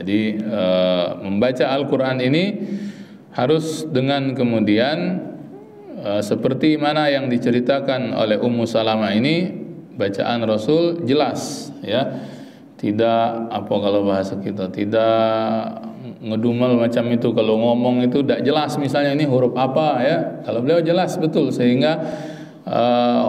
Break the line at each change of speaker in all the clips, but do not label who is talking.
Jadi membaca Al-Quran ini harus dengan kemudian seperti mana yang diceritakan oleh Ummu Salamah ini, bacaan Rasul jelas, ya, tidak apa kalau bahasa kita, tidak ngedumel macam itu. Kalau ngomong itu tidak jelas, misalnya ini huruf apa, ya, kalau beliau jelas betul sehingga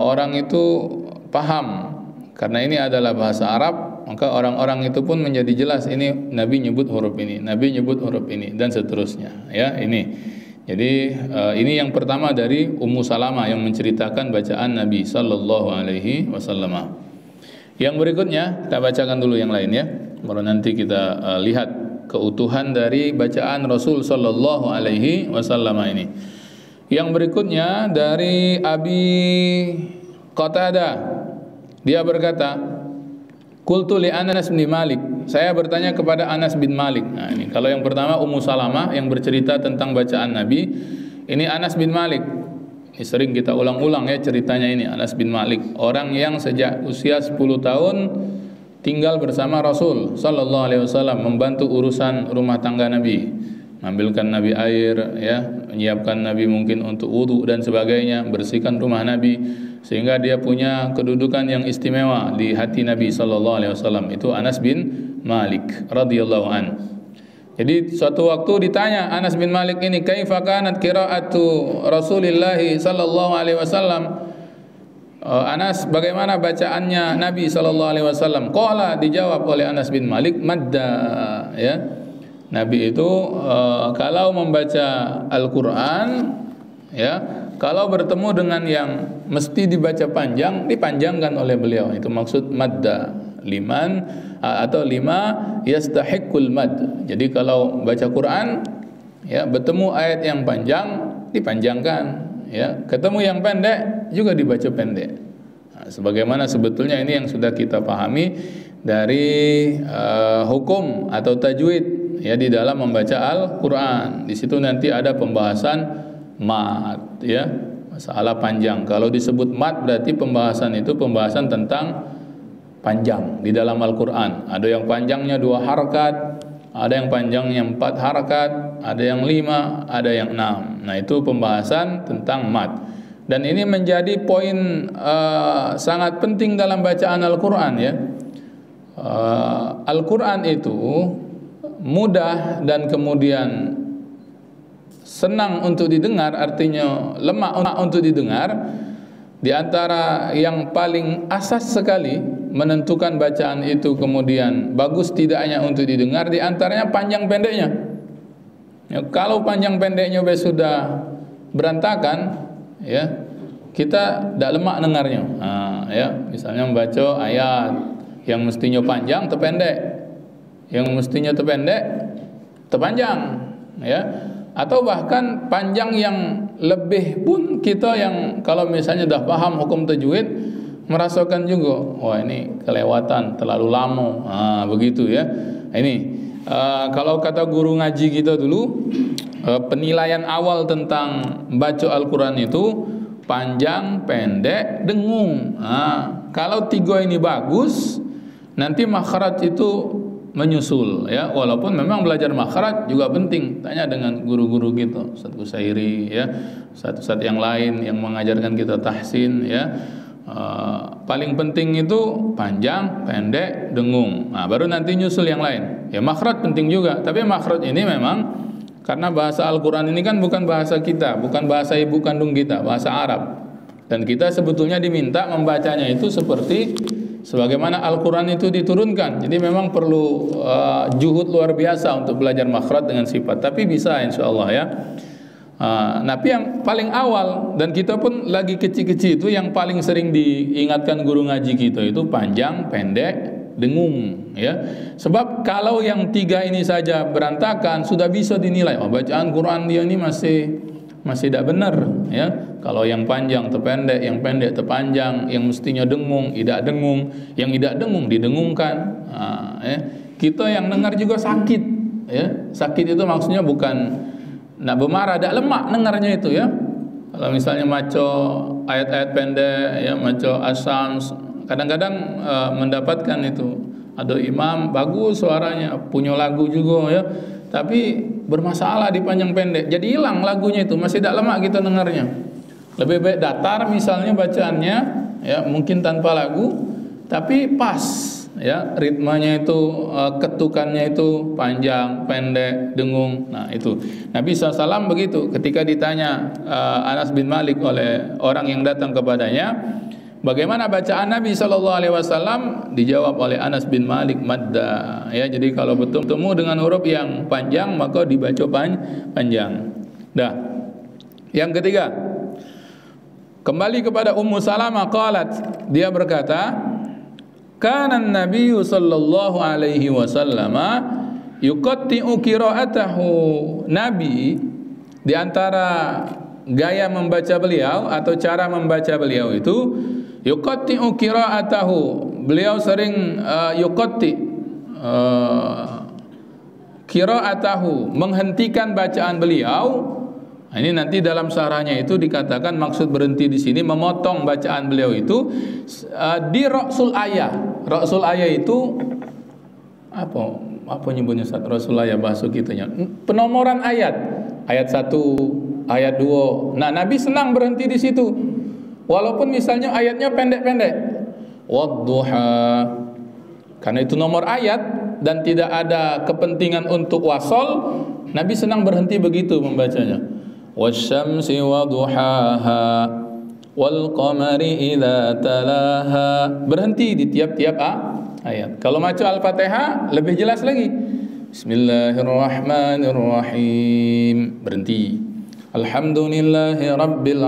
orang itu paham. Karena ini adalah bahasa Arab, maka orang-orang itu pun menjadi jelas, ini Nabi nyebut huruf ini, Nabi nyebut huruf ini, dan seterusnya, ya. Ini jadi ini yang pertama dari Ummu Salamah yang menceritakan bacaan Nabi sallallahu alaihi wasallam. Yang berikutnya kita bacakan dulu yang lain, ya, baru nanti kita lihat keutuhan dari bacaan Rasul sallallahu alaihi wasallam ini. Yang berikutnya dari Abi Qatadah, dia berkata, qultu li Anas bin Malik, saya bertanya kepada Anas bin Malik. Nah, ini kalau yang pertama Ummu Salamah yang bercerita tentang bacaan Nabi, ini Anas bin Malik. Ini sering kita ulang-ulang, ya, ceritanya ini. Anas bin Malik, orang yang sejak usia 10 tahun tinggal bersama Rasul sallallahu alaihi wasallam, membantu urusan rumah tangga Nabi, mengambilkan Nabi air, ya, menyiapkan Nabi mungkin untuk wudu dan sebagainya, bersihkan rumah Nabi, sehingga dia punya kedudukan yang istimewa di hati Nabi sallallahu alaihi wasallam. Itu Anas bin Malik radhiyallahu an. Jadi suatu waktu ditanya Anas bin Malik ini, kaifa kanat qiraatu Rasulillah sallallahu alaihi wasallam? Anas, bagaimana bacaannya Nabi sallallahu alaihi wasallam? Qala, dijawab oleh Anas bin Malik, madda, ya. Nabi itu kalau membaca Al-Qur'an, ya, kalau bertemu dengan yang mesti dibaca panjang, dipanjangkan oleh beliau. Itu maksud madda, liman atau lima yastahiqul mad. Jadi kalau baca Quran, ya, bertemu ayat yang panjang dipanjangkan, ya, ketemu yang pendek juga dibaca pendek. Nah, sebagaimana sebetulnya ini yang sudah kita pahami dari hukum atau tajwid, ya, di dalam membaca Al-Quran. Di situ nanti ada pembahasan mad, ya, masalah panjang. Kalau disebut mad berarti pembahasan itu pembahasan tentang panjang di dalam Al-Quran. Ada yang panjangnya 2 harakat, ada yang panjangnya 4 harakat, ada yang 5, ada yang 6. Nah, itu pembahasan tentang mad. Dan ini menjadi poin sangat penting dalam bacaan Al-Quran, ya. Al-Quran itu mudah dan kemudian senang untuk didengar, artinya lemah untuk didengar. Di antara yang paling asas sekali menentukan bacaan itu kemudian bagus tidaknya untuk didengar, di antaranya panjang pendeknya. Ya, kalau panjang pendeknya sudah berantakan, ya, kita tidak lemak dengarnya. Nah, ya, misalnya membaca ayat yang mestinya panjang terpendek, yang mestinya terpendek terpanjang, ya, atau bahkan panjang yang lebih pun kita yang kalau misalnya dah paham hukum tajwid merasakan juga, wah ini kelewatan, terlalu lama. Begitu, ya. Ini kalau kata guru ngaji kita dulu, penilaian awal tentang baca Al-Quran itu panjang, pendek, dengung. Kalau 3 ini bagus, nanti makhraj itu menyusul, ya. Walaupun memang belajar makhraj juga penting. Tanya dengan guru-guru kita, Ustaz Kusairi, ya, Ustaz yang lain yang mengajarkan kita tahsin, ya. Paling penting itu panjang, pendek, dengung. Nah, baru nanti nyusul yang lain. Ya, makhraj penting juga, tapi makhraj ini memang karena bahasa Al-Quran ini kan bukan bahasa kita, bukan bahasa ibu kandung kita, bahasa Arab. Dan kita sebetulnya diminta membacanya itu seperti sebagaimana Al-Quran itu diturunkan. Jadi memang perlu juhud luar biasa untuk belajar makhraj dengan sifat. Tapi bisa insyaallah, ya. Tapi yang paling awal, dan kita pun lagi kecil-kecil itu yang paling sering diingatkan guru ngaji kita itu panjang, pendek, dengung, ya. Sebab kalau yang 3 ini saja berantakan, sudah bisa dinilai, oh, bacaan Quran dia ini masih tidak benar, ya. Kalau yang panjang terpendek, yang pendek terpanjang, yang mestinya dengung tidak dengung, yang tidak dengung didengungkan. Ya. Kita yang dengar juga sakit, ya. Sakit itu maksudnya bukan nak bermarah, tidak lemak dengarnya itu, ya. Kalau misalnya maco ayat-ayat pendek, ya, maco asam, kadang-kadang mendapatkan itu ada imam bagus suaranya, punya lagu juga ya, tapi bermasalah di panjang pendek, jadi hilang lagunya itu, masih tidak lemak kita dengarnya. Lebih baik datar misalnya bacaannya, ya mungkin tanpa lagu, tapi pas, ya ritmenya itu, ketukannya itu panjang, pendek, dengung. Nah itu Nabi SAW begitu. Ketika ditanya Anas bin Malik oleh orang yang datang kepadanya, bagaimana bacaan Nabi SAW, dijawab oleh Anas bin Malik, madda. Ya, jadi kalau bertemu dengan huruf yang panjang maka dibaca panjang. Dah. Yang ketiga, kembali kepada Ummu Salamah, qalat, dia berkata, kana an-nabiy sallallahu alaihi wasallam yuqatti'u qira'atahu. Nabi di antara gaya membaca beliau atau cara membaca beliau itu yuqatti'u qira'atahu. Beliau sering qira'atahu, menghentikan bacaan beliau. Nah, ini nanti dalam syarahnya itu dikatakan maksud berhenti di sini memotong bacaan beliau itu di ra'sul ayah. Ra'sul ayah itu apa nyebutnya Ustaz? Ra'sul ayah bahasa kitanya. Penomoran ayat. Ayat 1, ayat 2. Nah, Nabi senang berhenti di situ. Walaupun misalnya ayatnya pendek-pendek. Wadduha. Karena itu nomor ayat dan tidak ada kepentingan untuk wasol, Nabi senang berhenti begitu membacanya. Wasyamsi wa duhaha wal qamari idza talaha. Berhenti di tiap-tiap ayat. Kalau baca Al-Fatihah lebih jelas lagi. Bismillahirrahmanirrahim. Berhenti. Alhamdulillahi rabbil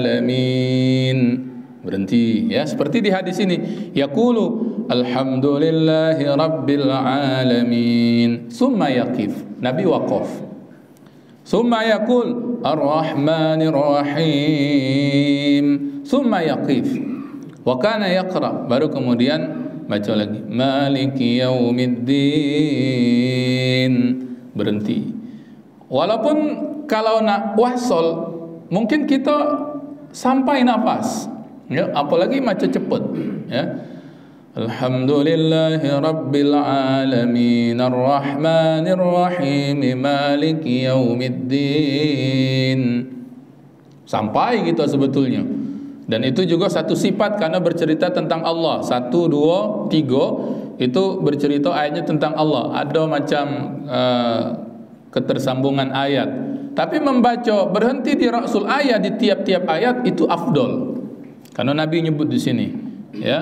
alamin. Berhenti, ya, seperti di hadis ini. Yaqulu alhamdulillahi rabbil alamin. Summa yaqif. Nabi waqaf. Summa yaqul ar-rahmanir rahim. Summa yaqif. Wa kana yaqra. Baru kemudian baca lagi. Maliki yaumiddin. Berhenti. Walaupun kalau nak wasol mungkin kita sampai nafas, ya, apalagi baca cepat, ya. Alhamdulillahi rabbil alamin arrahmanir rahim maliki yaumiddin. Sampai kita sebetulnya. Dan itu juga satu sifat karena bercerita tentang Allah. 1, 2, 3 itu bercerita ayatnya tentang Allah. Ada macam ketersambungan ayat. Tapi membaca berhenti di ra'sul ayat di tiap-tiap ayat itu afdol. Karena Nabi nyebut di sini. Ya,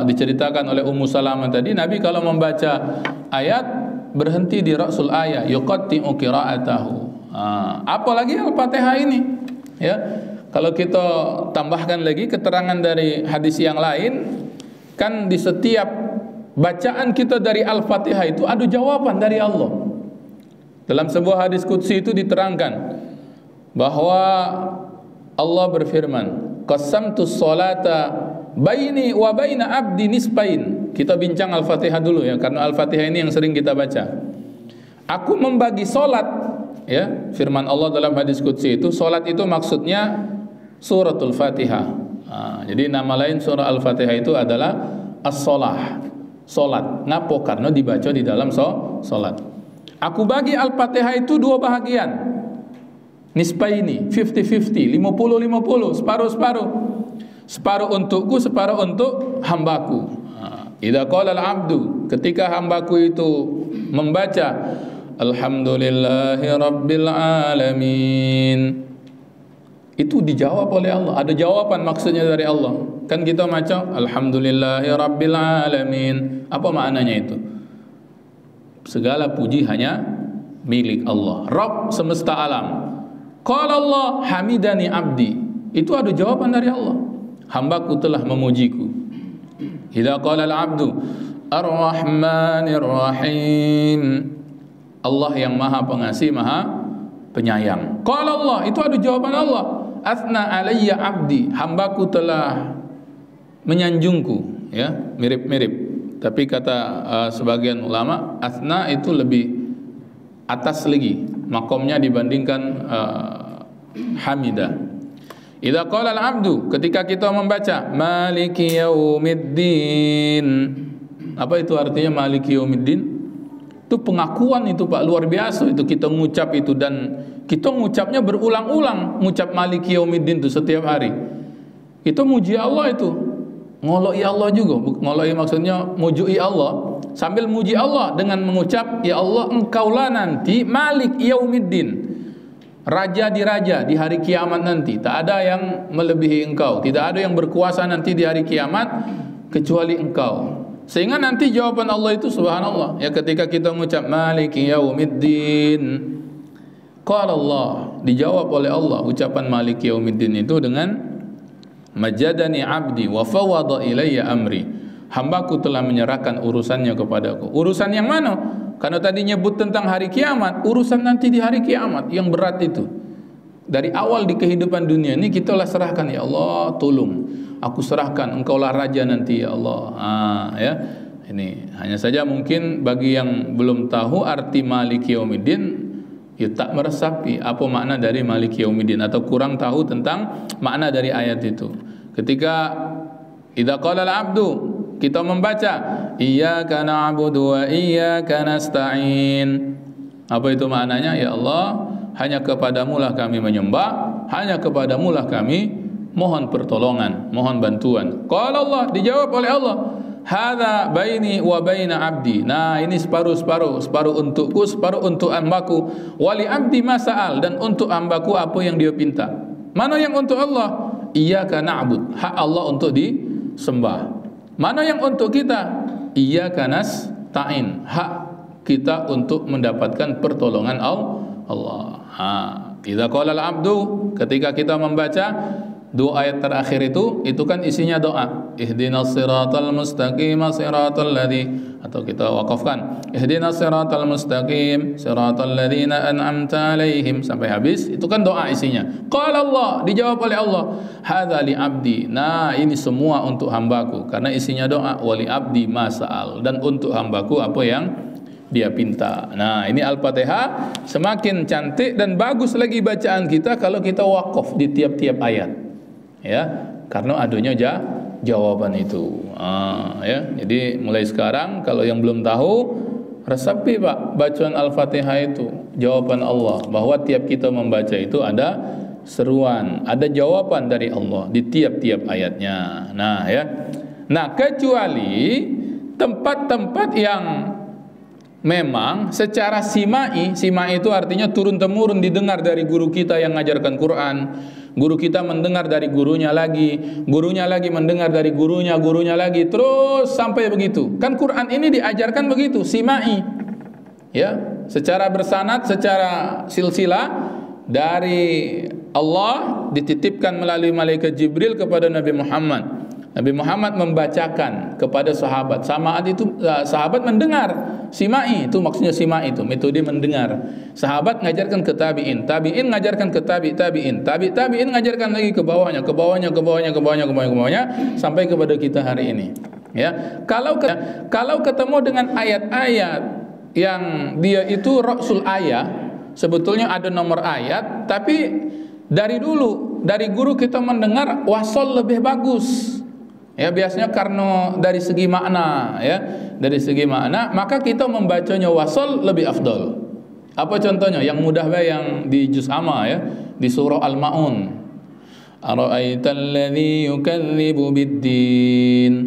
diceritakan oleh Ummu Salamah tadi, Nabi kalau membaca ayat berhenti di ra'sul ayat, yuqatti'u qira'atahu. Apalagi Al-Fatihah ini, ya. Kalau kita tambahkan lagi keterangan dari hadis yang lain, kan di setiap bacaan kita dari Al-Fatihah itu ada jawaban dari Allah. Dalam sebuah hadis qudsi itu diterangkan bahwa Allah berfirman, qasamtus sholata baini wa baina abdi nisbain. Kita bincang Al-Fatihah dulu, ya, karena Al-Fatihah ini yang sering kita baca. Aku membagi solat, ya, firman Allah dalam hadis qudsi itu, solat itu maksudnya suratul Fatihah. Jadi nama lain surah Al-Fatihah itu adalah as-solah, solat. Ngapo? Karena dibaca di dalam solat. Aku bagi Al-Fatihah itu 2 bahagian. Nisbaini, 50-50, 50-50, separuh-separuh. Separuh untukku, separuh untuk hambaku. Idza qala al-'abdu, ketika hambaku itu membaca alhamdulillahi rabbil alamin, itu dijawab oleh Allah. Ada jawaban maksudnya dari Allah. Kan kita baca alhamdulillahi rabbil alamin. Apa maknanya itu? Segala puji hanya milik Allah, Rabb semesta alam. Qala Allah hamidani abdi. Itu ada jawaban dari Allah. Hambaku telah memujiku. Idza qala al-'abdu ar-rahmanir rahim. Allah yang maha pengasih, maha penyayang. Qala Allah, itu ada jawaban Allah. Athna alayya abdi. Hambaku telah menyanjungku, ya, mirip-mirip. Tapi kata sebagian ulama, athna itu lebih atas lagi makomnya dibandingkan hamidah. Idza qala al-'abdu, ketika kita membaca maliki yaumiddin, Apa itu artinya Maliki Yaumiddin? Itu pengakuan itu Pak, luar biasa itu kita ngucap itu, dan kita ngucapnya berulang-ulang, ngucap Maliki Yaumiddin itu setiap hari. Itu muji Allah itu, ngoloi Allah juga, ngoloi maksudnya mujui Allah, sambil muji Allah dengan mengucap, ya Allah engkaulah nanti Malik Yaumiddin, raja di hari kiamat nanti. Tak ada yang melebihi engkau, tidak ada yang berkuasa nanti di hari kiamat kecuali engkau. Sehingga nanti jawaban Allah itu subhanallah, ya ketika kita mengucap Maliki Yaumiddin, qala Allah, dijawab oleh Allah ucapan Maliki Yaumiddin itu dengan majadani abdi wa fawada ilayya amri, hambaku telah menyerahkan urusannya kepadaku. Urusan yang mana? Karena tadi nyebut tentang hari kiamat, urusan nanti di hari kiamat yang berat itu. Dari awal di kehidupan dunia ini kita lah serahkan, ya Allah tolong, aku serahkan, engkaulah raja nanti ya Allah. Ya. Ini hanya saja mungkin bagi yang belum tahu arti Maliki Yaumiddin, ya tak meresapi apa makna dari Maliki Yaumiddin, atau kurang tahu tentang makna dari ayat itu. Ketika idza qala al-'abdu, kita membaca iyyaka na'budu wa iyyaka nasta'in. Apa itu maknanya? Ya Allah, hanya kepadamu-lah kami menyembah, hanya kepadamu-lah kami mohon pertolongan, mohon bantuan. Qala Allah, dijawab oleh Allah, hadza baini wa baina abdi. Nah, ini separuh-separuh, separuh untukku, separuh untuk hambaku. Wali abdi ma sa'al, dan untuk hambaku apa yang dia pinta. Mana yang untuk Allah? Iyyaka na'bud, hak Allah untuk disembah. Mana yang untuk kita? Iyyaka nasta'in, hak kita untuk mendapatkan pertolongan Allah. Idza qala al-'abdu, ketika kita membaca dua ayat terakhir itu kan isinya doa. Ihdinas siratal mustaqim siratal ladzi, atau kita wakafkan ihdinas siratal mustaqim siratal ladzina an'amta 'alaihim sampai habis. Itu kan doa isinya. Qala Allah, dijawab oleh Allah, hadza li abdi. Nah, ini semua untuk hambaku, karena isinya doa. Wali abdi masal, dan untuk hambaku apa yang dia pinta. Nah, ini Al-Fatihah semakin cantik dan bagus lagi bacaan kita kalau kita wakaf di tiap-tiap ayat. Ya, karena adanya jawaban itu. Ya, jadi mulai sekarang kalau yang belum tahu, resapi Pak bacaan Al-Fatihah itu, jawaban Allah, bahwa tiap kita membaca itu ada seruan, ada jawaban dari Allah di tiap-tiap ayatnya. Nah, ya. Nah, kecuali tempat-tempat yang memang secara simai itu artinya turun-temurun didengar dari guru kita yang mengajarkan Quran. Guru kita mendengar dari gurunya lagi mendengar dari gurunya lagi, terus sampai begitu. Kan Quran ini diajarkan begitu, simai. Ya, secara bersanad, secara silsilah dari Allah dititipkan melalui malaikat Jibril kepada Nabi Muhammad. Nabi Muhammad membacakan kepada sahabat. Samaan itu sahabat mendengar. Simai itu maksudnya simai itu metode mendengar. Sahabat ngajarkan ke tabi'in, tabi'in ngajarkan ke tabi'in, tabi'in ngajarkan lagi ke bawahnya sampai kepada kita hari ini. Ya, kalau ketemu dengan ayat-ayat yang dia itu rasul ayat, sebetulnya ada nomor ayat, tapi dari dulu dari guru kita mendengar wasol lebih bagus. Ya, biasanya karena dari segi makna, ya, dari segi makna, maka kita membacanya wasol lebih afdol. Apa contohnya? Yang mudah yang di juz amma, ya, di surah Al-Maun. Ara'aital ladzi yukadzibu bid-din.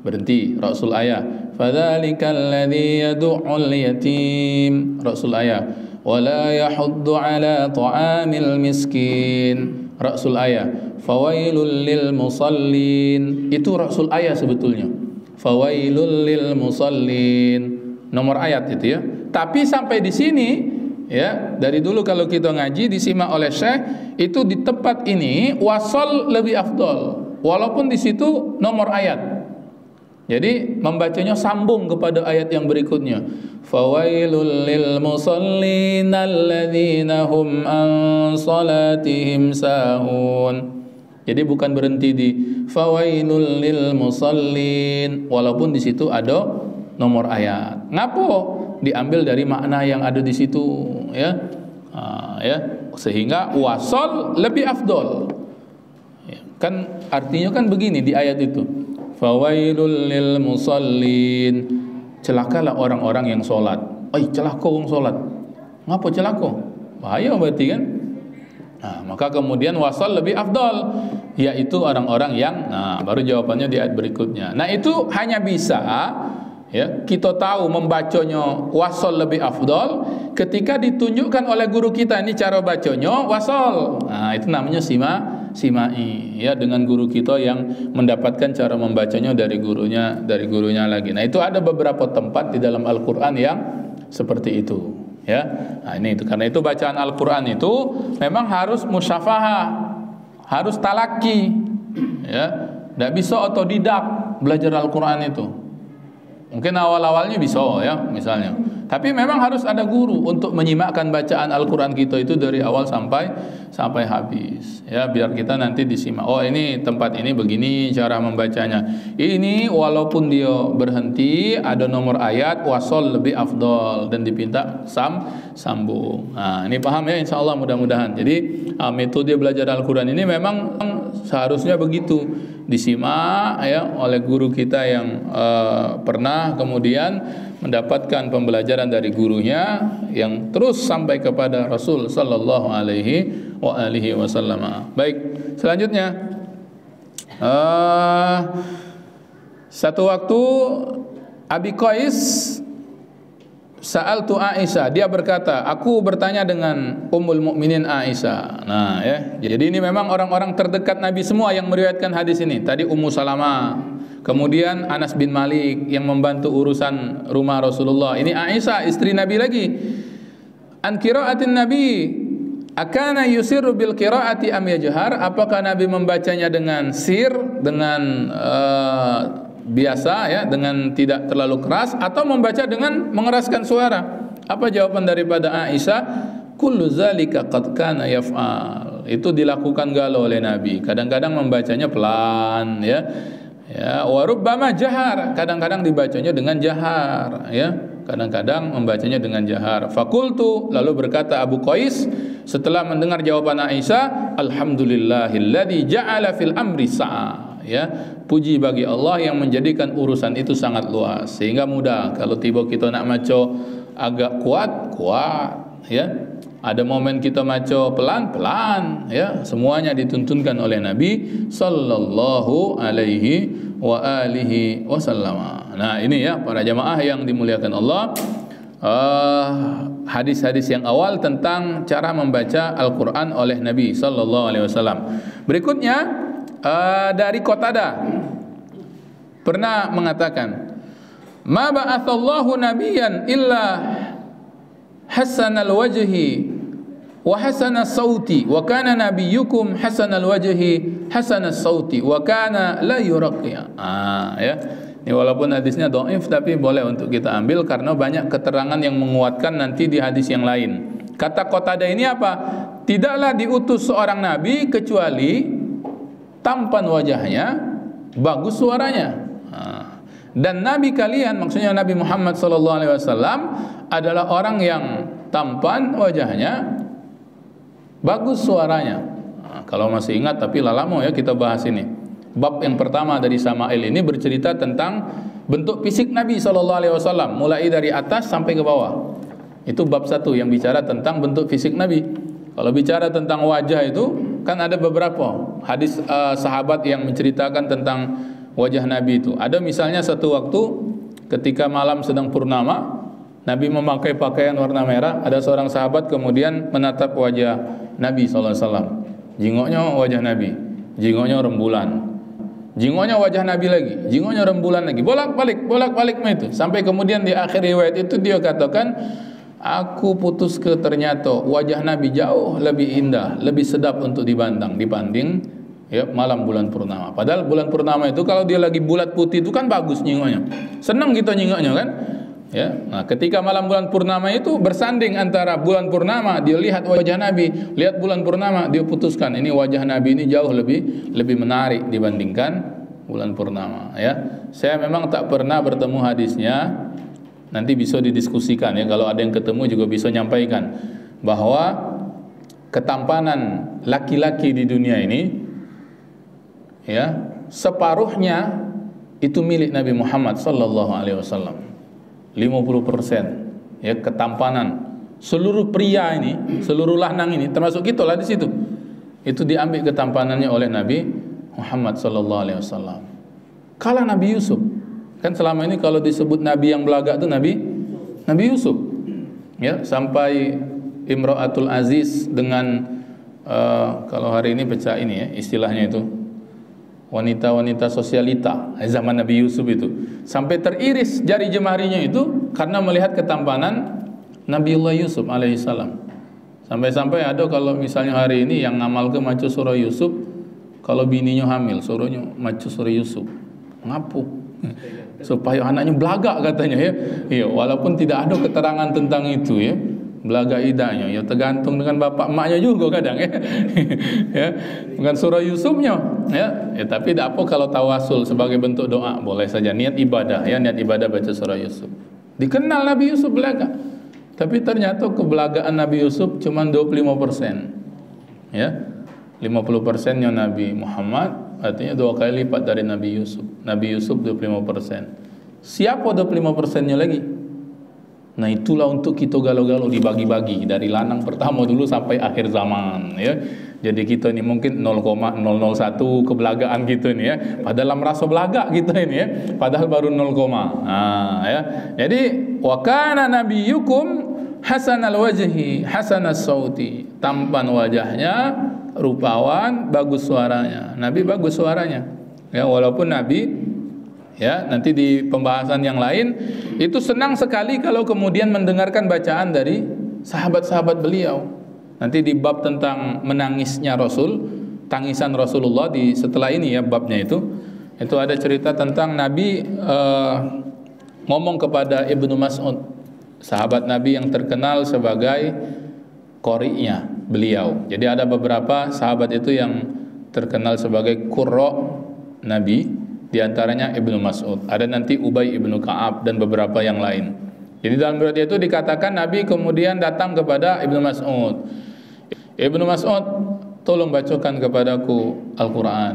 Berhenti, rasul ayat. Fadzalikal ladzi yad'ul yatim. Rasul ayat. Wa la yahuddu 'ala ta'amil miskin. Rasul ayat. Fawailul lil musallin. Itu rasul ayat sebetulnya. Fawailul lil musallin. Nomor ayat itu, ya. Tapi sampai di sini, ya, dari dulu kalau kita ngaji disimak oleh Syekh, itu di tempat ini wasal lebih afdol, walaupun di situ nomor ayat. Jadi membacanya sambung kepada ayat yang berikutnya. Fawailul lil musallin alladzina hum an salatihim sahun. Jadi bukan berhenti di fawailul lil musallin, walaupun di situ ada nomor ayat. Ngapo? Diambil dari makna yang ada di situ, ya. Ya, sehingga wasal lebih afdol. Ya, kan artinya kan begini di ayat itu. fawailul lil musallin. Celakalah orang-orang yang salat. Celaka wong salat. Ngapa celaka? Bahaya berarti kan? Nah, maka kemudian wasal lebih afdal, yaitu orang-orang yang, baru jawabannya di ayat berikutnya. Nah, itu hanya bisa ya kita tahu membacanya wasal lebih afdal ketika ditunjukkan oleh guru kita, ini cara bacanya wasal. Nah, itu namanya simai ya, dengan guru kita yang mendapatkan cara membacanya dari gurunya lagi. Nah, itu ada beberapa tempat di dalam Al-Qur'an yang seperti itu. Ya, nah ini itu, karena itu bacaan Al-Quran itu memang harus musyafahah, harus talaki, ya, tidak bisa otodidak belajar Al-Quran itu. Mungkin awal-awalnya bisa ya, misalnya, tapi memang harus ada guru untuk menyimakkan bacaan Al-Quran kita itu dari awal sampai habis, ya, biar kita nanti disimak. Oh, ini tempat ini begini cara membacanya. Ini walaupun dia berhenti ada nomor ayat, wasol lebih afdol dan dipinta sambung. Nah, ini paham ya, insya Allah, mudah-mudahan. Jadi metode belajar Al-Quran ini memang seharusnya begitu, disimak ya oleh guru kita yang pernah kemudian mendapatkan pembelajaran dari gurunya yang terus sampai kepada Rasul sallallahu alaihi wasallam. Baik, selanjutnya satu waktu Abi Qais sa'altu Aisyah, dia berkata, aku bertanya dengan Ummul Mukminin Aisyah. Nah, ya, jadi ini memang orang-orang terdekat Nabi semua yang meriwayatkan hadis ini. Tadi Ummu Salamah, kemudian Anas bin Malik yang membantu urusan rumah Rasulullah. Ini Aisyah, istri Nabi lagi. An qiraatin Nabi, akana yusirru bil qiraati am yajhar? Apakah Nabi membacanya dengan sir, dengan biasa ya, dengan tidak terlalu keras, atau membaca dengan mengeraskan suara? Apa jawaban daripada Aisyah? Kullu zalika qad kana yaf'al. Itu dilakukan galau oleh Nabi. Kadang-kadang membacanya pelan ya. Ya, wa rubbama jahar, kadang-kadang dibacanya dengan jahar ya. Kadang-kadang membacanya dengan jahar. Fakultu, lalu berkata Abu Qais setelah mendengar jawaban Aisyah, alhamdulillahilladzi ja'ala fil amri sa'a. Ya, puji bagi Allah yang menjadikan urusan itu sangat luas sehingga mudah. Kalau tiba kita nak maco agak kuat ya. Ada momen kita maco pelan-pelan ya. Semuanya dituntunkan oleh Nabi sallallahu alaihi wa alihi wasallam. Nah, ini ya para jamaah yang dimuliakan Allah, hadis-hadis yang awal tentang cara membaca Al-Qur'an oleh Nabi sallallahu alaihi wasallam. Berikutnya dari Qatadah pernah mengatakan, ma ba'atsallahu nabiyyan illa hasanal wajhi wa hasanas sauti wa kana nabiyyukum hasanal wajhi hasanas sauti wa kana la yuraqqiya. Ya. Ini walaupun hadisnya dhaif tapi boleh untuk kita ambil karena banyak keterangan yang menguatkan nanti di hadis yang lain. Kata Qatadah ini apa? Tidaklah diutus seorang nabi kecuali tampan wajahnya, bagus suaranya. Dan nabi kalian, maksudnya Nabi Muhammad SAW, adalah orang yang tampan wajahnya, bagus suaranya. Kalau masih ingat, tapi lama ya kita bahas ini. Bab yang pertama dari Sama'il ini bercerita tentang bentuk fisik Nabi SAW, mulai dari atas sampai ke bawah. Itu bab 1 yang bicara tentang bentuk fisik Nabi. Kalau bicara tentang wajah itu kan ada beberapa hadis sahabat yang menceritakan tentang wajah Nabi itu. Ada misalnya satu waktu ketika malam sedang purnama, Nabi memakai pakaian warna merah. Ada seorang sahabat kemudian menatap wajah Nabi SAW. Jingoknya wajah Nabi, jingoknya rembulan, jingoknya wajah Nabi lagi, jingoknya rembulan lagi, bolak-balik itu. Sampai kemudian di akhir riwayat itu dia katakan, aku putus ke ternyata wajah Nabi jauh lebih indah, lebih sedap untuk dibanding ya malam bulan purnama. Padahal bulan purnama itu kalau dia lagi bulat putih itu kan bagus nyingoknya. Senang kita nyingoknya kan? Ya. Nah, ketika malam bulan purnama itu bersanding antara bulan purnama, dia lihat wajah Nabi, lihat bulan purnama, dia putuskan ini wajah Nabi ini jauh lebih menarik dibandingkan bulan purnama ya. Saya memang tak pernah bertemu hadisnya. Nanti bisa didiskusikan ya, kalau ada yang ketemu juga bisa nyampaikan bahwa ketampanan laki-laki di dunia ini ya separuhnya itu milik Nabi Muhammad sallallahu alaihi wasallam. 50% ya ketampanan seluruh pria ini, seluruh lanang ini termasuk kita lah di situ. Itu diambil ketampanannya oleh Nabi Muhammad sallallahu alaihi wasallam. Kala Nabi Yusuf. Kan selama ini kalau disebut nabi yang belaga itu Nabi Yusuf. Ya, sampai Imra'atul Aziz dengan kalau hari ini pecah ini ya istilahnya itu wanita-wanita sosialita zaman Nabi Yusuf itu sampai teriris jari jemarinya itu karena melihat ketampanan Nabiullah Yusuf alaihissalam. Sampai-sampai ada kalau misalnya hari ini yang ngamal ke macu surah Yusuf, kalau bininya hamil suruhnya macu surah Yusuf ngapu supaya anaknya belaga katanya ya. Iya, walaupun tidak ada keterangan tentang itu ya. Belaga idahnya ya tergantung dengan bapak emaknya juga kadang ya. Ya, bukan surah Yusufnya ya. Ya tapi tidak apa kalau tawasul sebagai bentuk doa boleh saja niat ibadah ya, niat ibadah baca surah Yusuf. Dikenal Nabi Yusuf belaga. Tapi ternyata kebelagaan Nabi Yusuf cuma 25%. Ya. 50%-nya Nabi Muhammad, artinya 2 kali lipat dari Nabi Yusuf. Nabi Yusuf 25%. Siapa 25%-nya lagi? Nah itulah untuk kita galau-galau dibagi-bagi dari lanang pertama dulu sampai akhir zaman ya. Jadi kita ini mungkin 0,001 kebelagaan gitu ini ya. Padahal merasa belaga kita ini ya. Padahal baru 0, nah ya. Jadi wa kana nabiyyukum hasanal wajhi hasanas sauti. Tampan wajahnya, rupawan, bagus suaranya. Nabi bagus suaranya. Ya walaupun Nabi ya nanti di pembahasan yang lain itu senang sekali kalau kemudian mendengarkan bacaan dari sahabat-sahabat beliau. Nanti di bab tentang menangisnya Rasul, tangisan Rasulullah di setelah ini ya babnya itu ada cerita tentang Nabi ngomong kepada Ibnu Mas'ud, sahabat Nabi yang terkenal sebagai qori'nya beliau. Jadi ada beberapa sahabat itu yang terkenal sebagai qurra Nabi. Di antaranya Ibnu Mas'ud, ada nanti Ubay ibnu Ka'ab dan beberapa yang lain. Jadi dalam riwayat itu dikatakan Nabi kemudian datang kepada Ibnu Mas'ud. Ibnu Mas'ud, tolong bacakan kepadaku Al-Quran.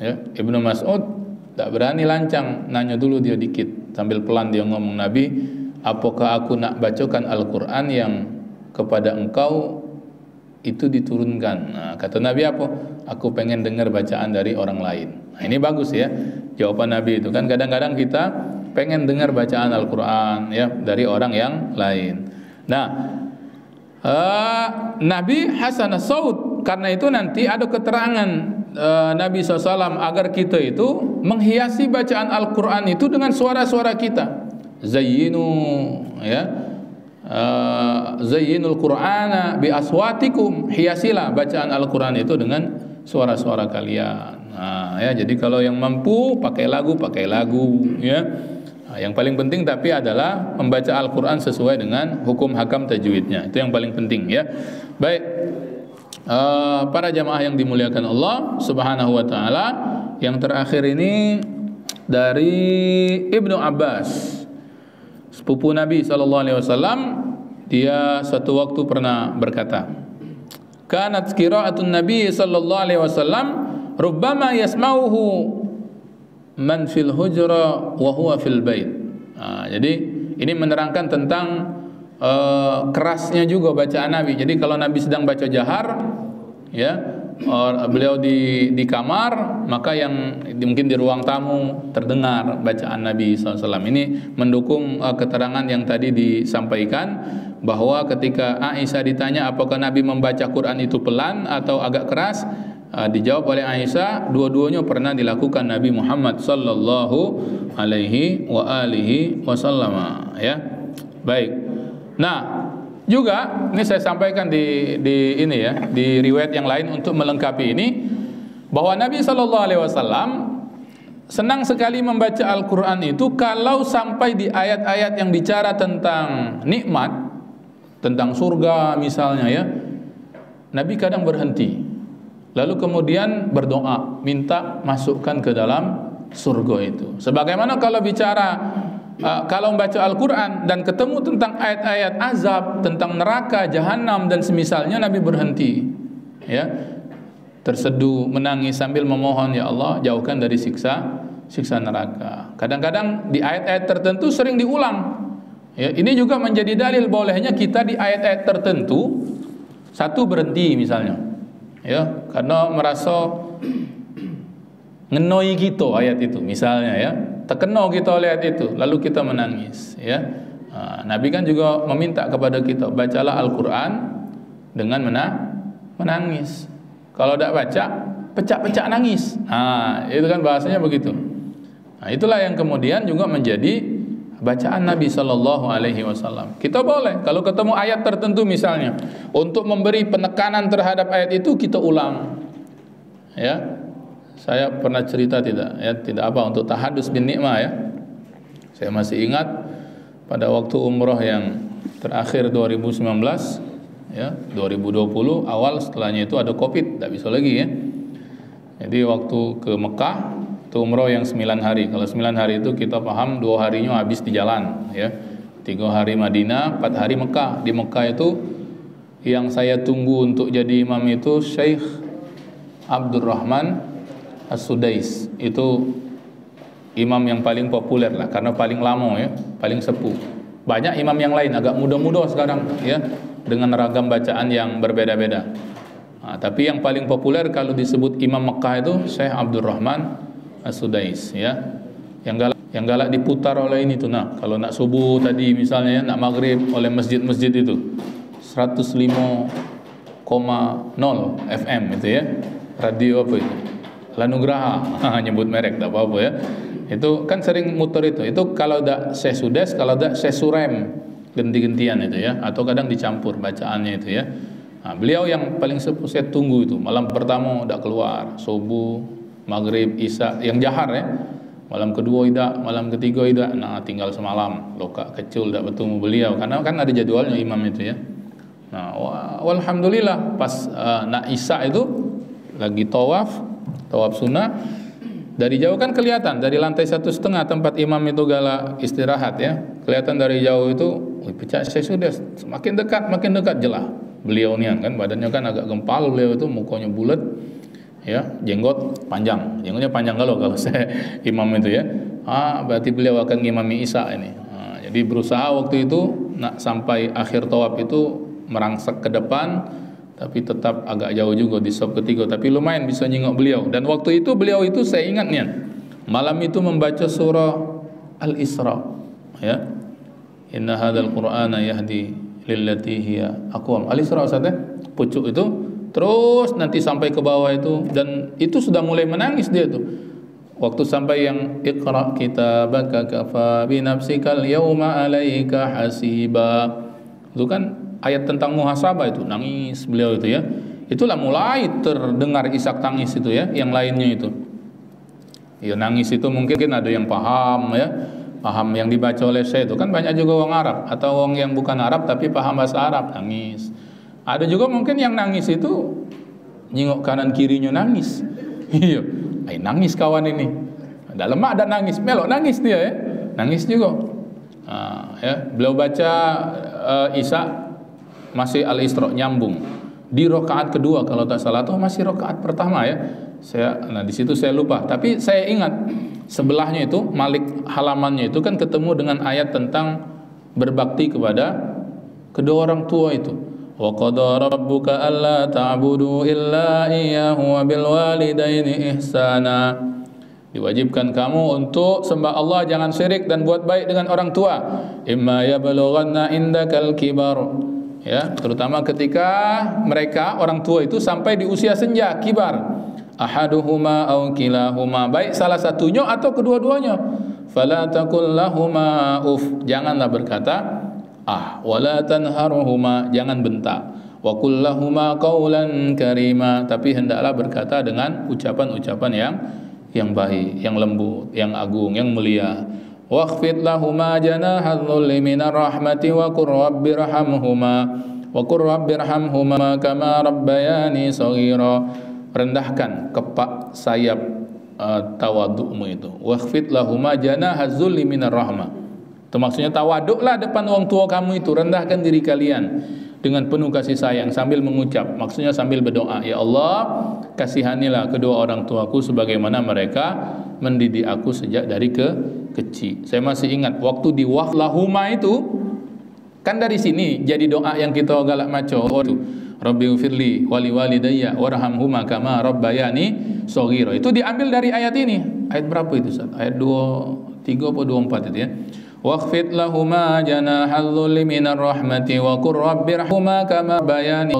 Ya, Ibnu Mas'ud tak berani lancang, nanya dulu dia dikit. Sambil pelan dia ngomong, Nabi, apakah aku nak bacakan Al-Quran yang kepada engkau itu diturunkan? Nah, kata Nabi apa? Aku pengen dengar bacaan dari orang lain. Nah, ini bagus ya jawaban Nabi itu kan. Kadang-kadang kita pengen dengar bacaan Al-Quran ya dari orang yang lain. Nah, Nabi hasanah saut, karena itu nanti ada keterangan Nabi SAW agar kita itu menghiasi bacaan Al-Quran itu dengan suara-suara kita. Zayyinu ya, zayyinul Qur'ana bi aswatikum, hiasilah bacaan Al-Quran itu dengan suara-suara kalian. Nah, ya jadi kalau yang mampu pakai lagu ya. Nah, yang paling penting tapi adalah membaca Al-Quran sesuai dengan hukum hakam tajwidnya. Itu yang paling penting ya. Baik, para jamaah yang dimuliakan Allah Subhanahu wa taala, yang terakhir ini dari Ibnu Abbas, sepupu Nabi sallallahu alaihi wasallam. Dia suatu waktu pernah berkata, kanat qira'atun Nabi sallallahu alaihi wasallam rubbama yasma'uhu man fil hujra wa huwa fil bait. Nah, jadi ini menerangkan tentang kerasnya juga bacaan Nabi. Jadi kalau Nabi sedang baca jahar ya, beliau di kamar, maka yang mungkin di ruang tamu terdengar bacaan Nabi SAW. Ini mendukung keterangan yang tadi disampaikan bahwa ketika Aisyah ditanya apakah Nabi membaca Quran itu pelan atau agak keras, dijawab oleh Aisyah dua-duanya pernah dilakukan Nabi Muhammad sallallahu alaihi wa alihi wasallam ya. Baik. Nah, juga ini saya sampaikan di ini ya, di riwayat yang lain untuk melengkapi ini, bahwa Nabi sallallahu alaihi wasallam senang sekali membaca Al-Qur'an itu kalau sampai di ayat-ayat yang bicara tentang nikmat, tentang surga misalnya ya. Nabi kadang berhenti, lalu kemudian berdoa minta masukkan ke dalam surga itu. Sebagaimana kalau bicara kalau membaca Al-Quran dan ketemu tentang ayat-ayat azab, tentang neraka, jahanam dan semisalnya, Nabi berhenti ya, terseduh, menangis sambil memohon, ya Allah jauhkan dari siksa siksa neraka. Kadang-kadang di ayat-ayat tertentu sering diulang. Ya, ini juga menjadi dalil bolehnya kita di ayat-ayat tertentu satu berhenti misalnya. Ya, karena merasa ngenoi gitu ayat itu misalnya ya. Terkena kita oleh ayat itu, lalu kita menangis ya. Nabi kan juga meminta kepada kita, bacalah Al-Qur'an dengan menangis. Kalau tidak baca, pecah-pecah nangis. Itu kan bahasanya begitu. Itulah yang kemudian juga menjadi bacaan Nabi Shallallahu Alaihi Wasallam. Kita boleh kalau ketemu ayat tertentu misalnya, untuk memberi penekanan terhadap ayat itu kita ulang. Ya, saya pernah cerita tidak apa untuk tahadus bin nikmah ya. Saya masih ingat pada waktu umroh yang terakhir 2019 ya, 2020 awal, setelahnya itu ada Covid, tidak bisa lagi ya. Jadi waktu ke Mekah itu umroh yang 9 hari. Kalau 9 hari itu kita paham 2 harinya habis di jalan ya. 3 hari Madinah, 4 hari Mekah. Di Mekah itu yang saya tunggu untuk jadi imam itu Syekh Abdurrahman As-Sudais. Itu imam yang paling populer lah, karena paling lama ya, paling sepuh. Banyak imam yang lain agak muda-muda sekarang ya, dengan ragam bacaan yang berbeda-beda. Tapi yang paling populer kalau disebut imam Mekah itu Syekh Abdurrahman As-Sudais ya. Yang galak diputar oleh ini tuh. Nah, kalau nak subuh tadi misalnya, nak maghrib oleh masjid-masjid itu 105,0 FM itu ya. Radio apa itu? Lanugraha, nyebut merek tak apa-apa ya. Itu kan sering muter itu. Itu kalau dak Syekh Sudes, kalau dak Syekh Surem, ganti-gantian itu ya, atau kadang dicampur bacaannya itu ya. Beliau yang paling saya tunggu itu. Malam pertama udah keluar, subuh, maghrib, isya, yang jahar ya. Malam kedua tidak, malam ketiga tidak. Nah, tinggal semalam, loka kecil tidak bertemu beliau, karena kan ada jadwalnya imam itu ya. Nah, walhamdulillah pas nak isya itu lagi tawaf sunnah, dari jauh kan kelihatan, dari lantai 1,5 tempat imam itu galak istirahat ya, kelihatan dari jauh itu, pecah saya sudah makin dekat jelas. Beliau nih kan badannya kan agak gempal, beliau itu mukanya bulat ya, jenggotnya panjang kalau saya imam itu ya. Berarti beliau akan ngimami isya ini. Jadi berusaha waktu itu nak sampai akhir tawaf itu merangsek ke depan, tapi tetap agak jauh juga di sop ketiga, tapi lumayan bisa nyengok beliau. Dan waktu itu beliau itu saya ingatnya malam itu membaca surah Al-Isra ya. Inna hadzal qur'ana yahdi lillati hiya aqwam. Al-Isra Ustaz ya, pucuk itu terus nanti sampai ke bawah itu, dan itu sudah mulai menangis dia tuh. Waktu sampai yang Iqra kitabaka kafa bi nafsikal yauma 'alaika hasiba. Itu kan ayat tentang muhasabah, itu nangis beliau itu ya. Itulah mulai terdengar isak tangis itu ya, yang lainnya itu. Ya nangis itu mungkin ada yang paham ya. Paham yang dibaca oleh saya itu kan banyak juga orang Arab atau orang yang bukan Arab tapi paham bahasa Arab, nangis. Ada juga mungkin yang nangis itu nyingok kanan kirinya nangis. Iya, nangis kawan ini. Ada lemak ada nangis, melok nangis dia ya. Nangis juga. Ya, beliau baca Isya masih Al-Isra nyambung. Di rakaat kedua kalau tak salah atau masih rakaat pertama ya. Di situ saya lupa, tapi saya ingat sebelahnya itu Malik halamannya itu kan ketemu dengan ayat tentang berbakti kepada kedua orang tua itu. Wa qadara rabbuka alla ta'budu illa iyyahu wa bil walidaini ihsana. Diwajibkan kamu untuk sembah Allah, jangan syirik dan buat baik dengan orang tua. Imma yablughanna indakal kibar. Ya, terutama ketika mereka orang tua itu sampai di usia senja, kibar. Ahaduhuma aw kilahuma, baik salah satunya atau kedua-duanya. Fala taqul lahuma uf, janganlah berkata wala tanharhuma, jangan bentak. Wa qul lahuma qawlan karima, tapi hendaklah berkata dengan ucapan-ucapan yang baik, yang lembut, yang agung, yang mulia. Wakhfid lahuma janahal dhulli minar rahmati wa qur rabbirhamhuma kama rabbayani shaghira. Rendahkan kepak sayap tawadukmu itu. Wakhfid lahuma janahal dhulli minar rahmah. Itu maksudnya tawaduklah depan orang tua kamu itu, rendahkan diri kalian dengan penuh kasih sayang sambil mengucap, maksudnya sambil berdoa, ya Allah kasihanilah kedua orang tuaku sebagaimana mereka mendidik aku sejak dari kecil. Saya masih ingat waktu di waqlahuma itu, kan dari sini jadi doa yang kita galak maco itu. Rabbighfirli wali walidayya warhamhuma kama rabbayani shaghira. Itu diambil dari ayat ini. Ayat berapa itu, Ustaz? Ayat 23 atau 24 itu ya. Wakhfid lahuma janahal dhulli minar rahmati wa qur rabbirhamhuma kama bayani.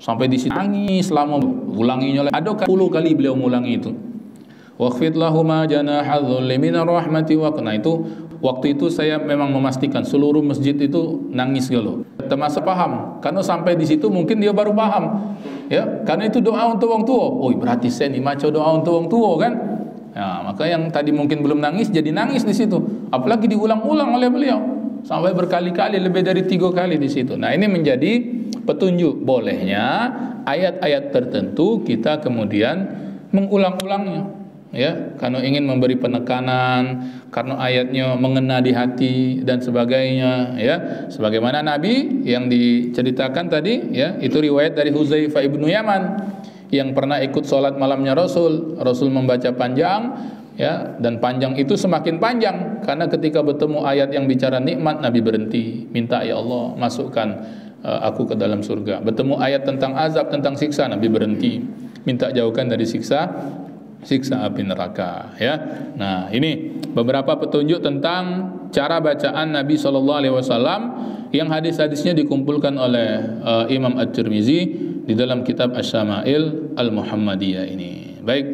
Sampai di situ nangis lama, ulanginya lagi. Ada 10 kali beliau mengulangi itu. Wakhfid lahuma janahal dhulli minar rahmati wa. Nah itu waktu itu saya memang memastikan seluruh masjid itu nangis gitu, termasuk paham, karena sampai di situ mungkin dia baru paham, ya, karena itu doa untuk orang tua. Oh, berarti saya nih maco doa untuk orang tua kan? Nah, maka yang tadi mungkin belum nangis jadi nangis di situ, apalagi diulang-ulang oleh beliau sampai berkali-kali, lebih dari 3 kali di situ. Nah, ini menjadi petunjuk bolehnya ayat-ayat tertentu kita kemudian mengulang-ulangnya. Ya, karena ingin memberi penekanan, karena ayatnya mengena di hati dan sebagainya, ya. Sebagaimana Nabi yang diceritakan tadi, ya, itu riwayat dari Huzaifah ibnu Yaman yang pernah ikut sholat malamnya Rasul. Rasul membaca panjang, ya, dan panjang itu semakin panjang karena ketika bertemu ayat yang bicara nikmat, Nabi berhenti, minta, ya Allah masukkan aku ke dalam surga. Bertemu ayat tentang azab, tentang siksa, Nabi berhenti, minta jauhkan dari siksa api neraka, ya. Nah, ini beberapa petunjuk tentang cara bacaan Nabi SAW yang hadis-hadisnya dikumpulkan oleh Imam At-Tirmizi di dalam kitab Asy-Syama'il Al-Muhammadiyah ini. Baik,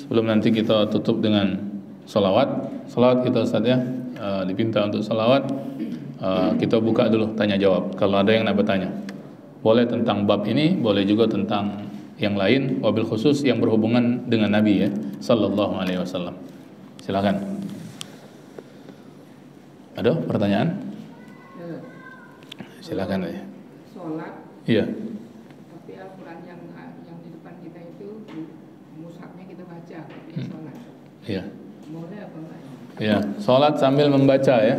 sebelum nanti kita tutup dengan salawat kita, Ustaz, ya, dipinta untuk salawat, kita buka dulu tanya jawab. Kalau ada yang nak bertanya, boleh tentang bab ini, boleh juga tentang yang lain, wabil khusus yang berhubungan dengan Nabi, ya, sallallahu alaihi wasallam. Silakan. Ada pertanyaan? Silakan ya.
Sholat.
Iya.
Tapi Al-Quran yang di depan kita itu mushafnya kita baca sholat.
Iya.
Boleh apa enggak?
Iya, sholat sambil membaca, ya.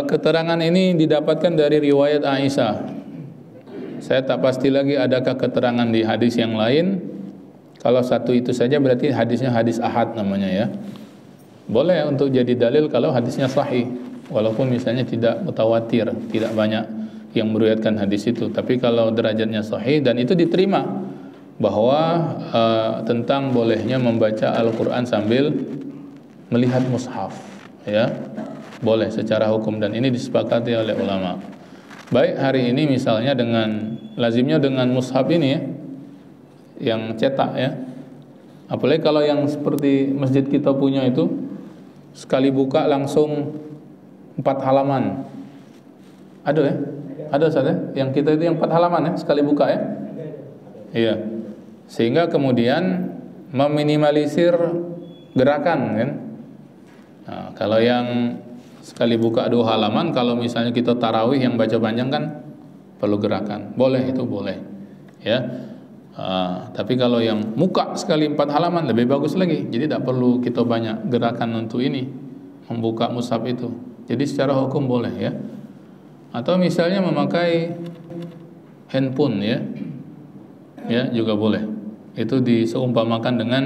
Keterangan ini didapatkan dari riwayat Aisyah. Saya tak pasti lagi adakah keterangan di hadis yang lain. Kalau satu itu saja berarti hadisnya hadis ahad namanya, ya. Boleh untuk jadi dalil kalau hadisnya sahih, walaupun misalnya tidak mutawatir, tidak banyak yang meriwayatkan hadis itu. Tapi kalau derajatnya sahih dan itu diterima, bahwa tentang bolehnya membaca Al-Quran sambil melihat mushaf, ya, boleh secara hukum, dan ini disepakati oleh ulama. Baik hari ini misalnya dengan lazimnya dengan mushaf ini, ya, yang cetak, ya. Apalagi kalau yang seperti masjid kita punya itu sekali buka langsung 4 halaman. Ada, ya? Ada, Ustaz, ya? Yang kita itu yang 4 halaman, ya, sekali buka, ya. Iya. Sehingga kemudian meminimalisir gerakan, kan. Nah, kalau yang sekali buka 2 halaman, kalau misalnya kita tarawih yang baca panjang kan perlu gerakan. Boleh, itu boleh, ya. Tapi kalau yang muka sekali 4 halaman lebih bagus lagi. Jadi tidak perlu kita banyak gerakan untuk ini, membuka mushaf itu. Jadi secara hukum boleh, ya. Atau misalnya memakai handphone, ya. Ya, juga boleh. Itu diseumpamakan dengan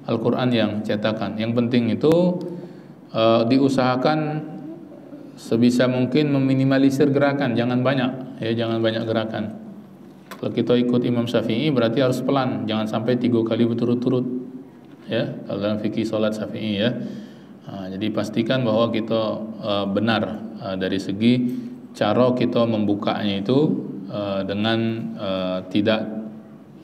Al-Quran yang cetakan. Yang penting itu diusahakan sebisa mungkin meminimalisir gerakan, jangan banyak, ya, jangan banyak gerakan. Kalau kita ikut Imam Syafi'i berarti harus pelan, jangan sampai 3 kali berturut-turut, ya, kalau dalam fikih salat Syafi'i, ya. Jadi pastikan bahwa kita benar dari segi cara kita membukanya itu dengan tidak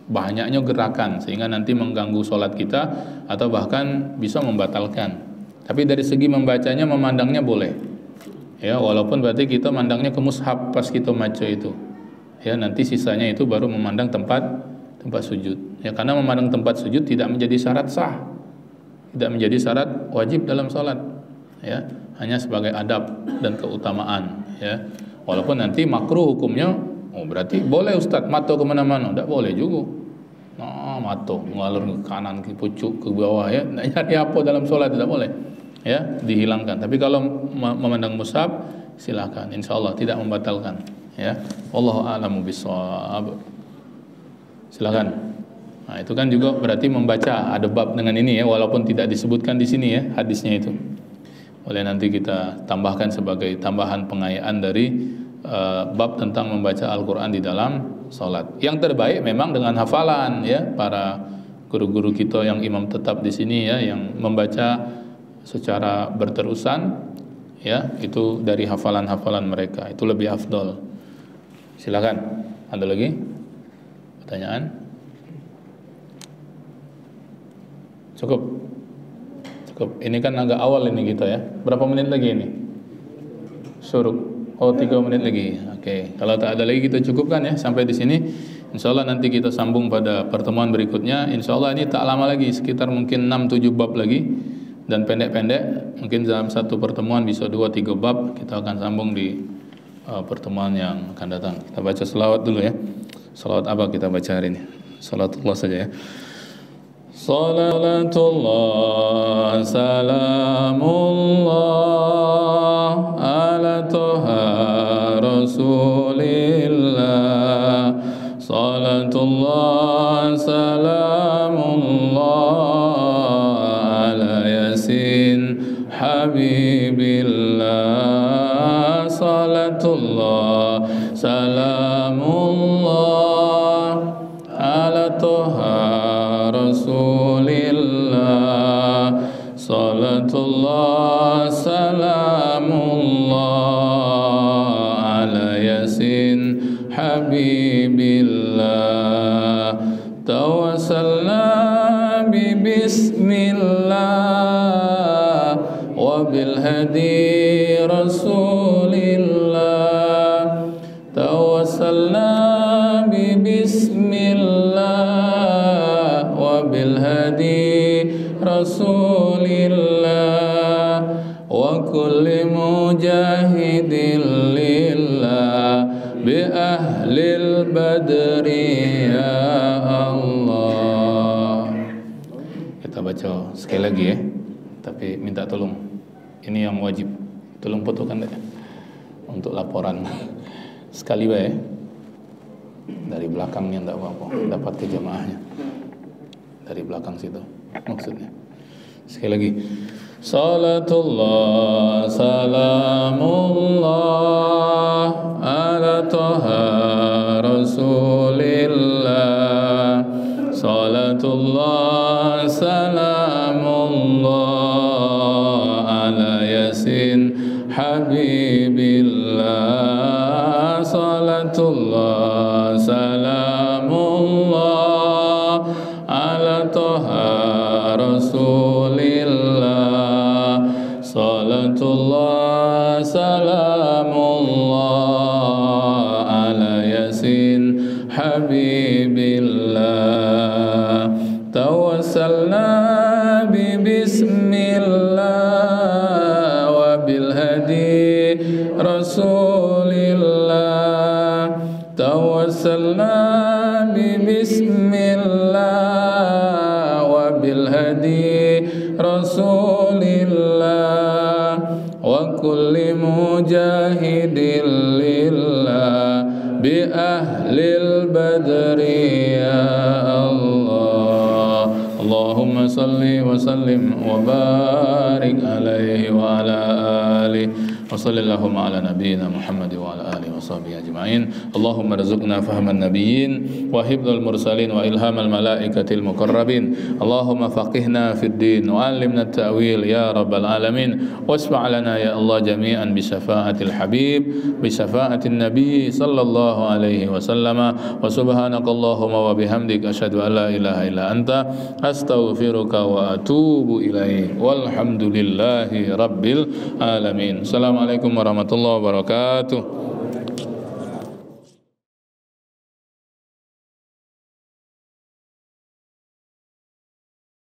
banyaknya gerakan sehingga nanti mengganggu salat kita atau bahkan bisa membatalkan. Tapi dari segi membacanya, memandangnya boleh, ya, walaupun berarti kita mandangnya ke mushaf pas kita baca itu, ya. Nanti sisanya itu baru memandang tempat sujud, ya, karena memandang tempat sujud tidak menjadi syarat sah, tidak menjadi syarat wajib dalam salat, ya, hanya sebagai adab dan keutamaan, ya. Walaupun nanti makruh hukumnya, oh berarti boleh Ustaz mata kemana-mana, tidak boleh juga. Nah, mata mengalur ke kanan, ke pucuk, ke bawah, ya, tidak nyari apa dalam salat, tidak boleh, ya, dihilangkan. Tapi kalau memandang mushaf silakan, insyaallah tidak membatalkan, ya. Wallahu a'lamu bishawab. Silakan. Nah, itu kan juga berarti membaca, ada bab dengan ini ya, walaupun tidak disebutkan di sini ya hadisnya itu. Boleh nanti kita tambahkan sebagai tambahan pengayaan dari bab tentang membaca Al-Quran di dalam sholat. Yang terbaik memang dengan hafalan ya, para guru-guru kita yang imam tetap di sini ya, yang membaca secara berterusan ya, itu dari hafalan-hafalan mereka, itu lebih afdol. Silakan, ada lagi pertanyaan? Cukup. Ini kan agak awal ini kita ya. Berapa menit lagi ini? Syuruk. Oh, 3 menit lagi. Oke. Kalau tak ada lagi kita cukupkan ya sampai di sini. Insyaallah nanti kita sambung pada pertemuan berikutnya. Insyaallah ini tak lama lagi, sekitar mungkin 6-7 bab lagi dan pendek-pendek. Mungkin dalam satu pertemuan bisa 2-3 bab. Kita akan sambung di pertemuan yang akan datang. Kita baca selawat dulu ya. Selawat apa kita baca hari ini? Salatullah saja ya. Salatullah salamullah ala toha rasulillah. Salatullah salamullah ala yasin habibillah. Salatullah salamullah ala toha Rasulillah. Salatullah salamullah ala yasin habibillah. Tawassalna bi bismillah wa bil hadi rasulillah. Tawassalna bi bismillah بالهدي رسول الله وكل مجاهد لله بأهل البدر يا الله. Kita baca sekali lagi ya, tapi minta tolong, ini yang wajib, tolong fotokan deh untuk laporan sekali ya, dari belakangnya tidak apa-apa, dapat ke jamaahnya dari belakang situ maksudnya. Sekali lagi, salatullah salamullah ala toha rasulillah. Salatullah salamullah ala yasin habibillah. Salatullah salamullah ala toha rasulillah. Salatullah salamullah ala yasin habibillah. Tawassalna bi bismillah wa bil hadi rasulillah. Tawassalna bi bismillah wa bil hadi rasulillah wa kulli mujahidin lillah bi ahlil badri ya Allah. Allahumma salli wa sallim wa barik alaihi wa ala alihi wa sallallahu ala nabiyyina Muhammad wa ala alihi wa sahbihi ajma'in. Allahumma rizqna fahman nabiyyin wa hifdzal mursalin wa ilhamal malaikatil muqarrabin. Allahumma faqihna fid din wa 'allimna at-ta'wil ya rabbal alamin. Wasfa' lana ya Allah jami'an bi syafa'atil habib bi syafa'atin nabiy sallallahu alaihi wasallama. Wa subhanakallahumma wa bihamdik asyhadu an la ilaha illa anta astaghfiruka wa atubu ilaik. Walhamdulillahi rabbil alamin. Assalamualaikum warahmatullahi wabarakatuh.